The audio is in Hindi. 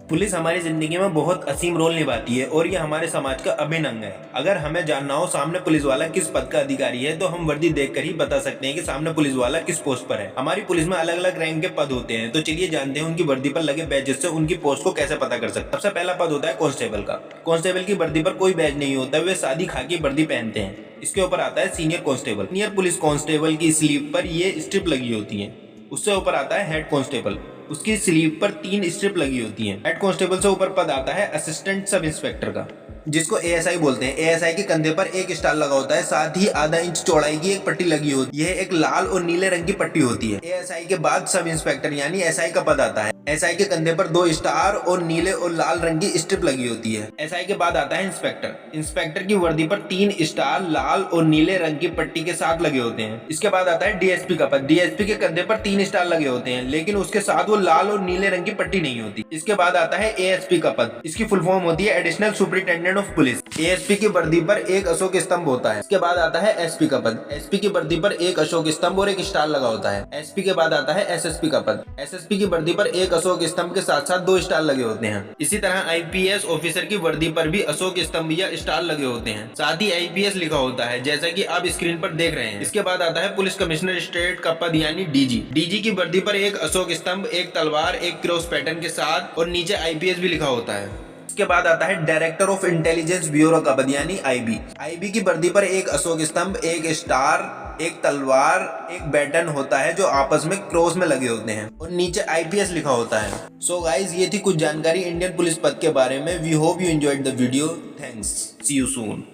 पुलिस हमारी जिंदगी में बहुत असीम रोल निभाती है और ये हमारे समाज का अभिन्न अंग है। अगर हमें जानना हो सामने पुलिस वाला किस पद का अधिकारी है तो हम वर्दी देखकर ही बता सकते हैं कि सामने पुलिस वाला किस पोस्ट पर है। हमारी पुलिस में अलग अलग रैंक के पद होते हैं, तो चलिए जानते हैं उनकी वर्दी पर लगे बैजेस से उनकी पोस्ट को कैसे पता कर सकते हैं। सबसे पहला पद होता है कांस्टेबल का। कांस्टेबल की वर्दी पर कोई बैज नहीं होता, वे सादी खाकी वर्दी पहनते हैं। इसके ऊपर आता है senior constable. Senior police constable की स्लीव पर ये स्ट्रिप लगी होती है। उससे ऊपर आता है हेड कांस्टेबल, उसकी स्लीव पर 3 स्ट्रिप लगी होती हैं। हेड कांस्टेबल से ऊपर पद आता है असिस्टेंट सब इंस्पेक्टर का, जिसको एएसआई बोलते हैं। एएसआई के कंधे पर एक स्टार लगा होता है, साथ ही आधा इंच चौड़ाई की एक पट्टी लगी होती है। यह एक लाल और नीले रंग की पट्टी होती है। एएसआई के बाद सब इंस्पेक्टर यानी एसआई का पद आता है। एसआई के कंधे पर 2 स्टार और नीले और लाल रंग की स्ट्रिप लगी होती है। एसआई के बाद आता है इंस्पेक्टर। इंस्पेक्टर की वर्दी पर 3 स्टार लाल और नीले रंग की पट्टी के साथ लगे होते हैं। इसके बाद आता है डीएसपी का पद। डीएसपी के कंधे पर 3 स्टार लगे होते हैं, लेकिन उसके साथ वो लाल और नीले रंग की पट्टी नहीं होती। इसके बाद आता है एएसपी का पद। इसकी फुल फॉर्म होती है additional superintendent of police. ASP की वर्दी पर एक अशोक स्तंभ होता है। इसके बाद आता है एसपी का पद। एसपी की वर्दी पर एक अशोक स्तंभ और एक स्टार लगा होता है। एसपी के बाद आता है एसएसपी का पद। एसएसपी की वर्दी पर एक अशोक स्तंभ के साथ साथ 2 स्टार लगे होते हैं। इसी तरह आईपीएस ऑफिसर की वर्दी पर भी अशोक स्तंभ या स्टार लगे होते हैं, साथ ही आईपीएस लिखा होता है, जैसा कि आप स्क्रीन पर देख रहे हैं। इसके बाद आता है पुलिस कमिश्नर स्टेट का पद यानी डीजी। डीजी की वर्दी पर एक अशोक स्तंभ, एक तलवार, एक क्रॉस पैटर्न के साथ और नीचे आईपीएस भी लिखा होता है। इसके बाद आता है डायरेक्टर ऑफ इंटेलिजेंस ब्यूरो का पद यानी आईबी। आईबी की वर्दी पर एक अशोक स्तंभ, एक स्टार, एक तलवार, एक बैटन होता है जो आपस में क्रॉस में लगे होते हैं और नीचे आईपीएस लिखा होता है। सो गाइज, ये थी कुछ जानकारी इंडियन पुलिस पद के बारे में। We hope you enjoyed the video. Thanks, see you soon.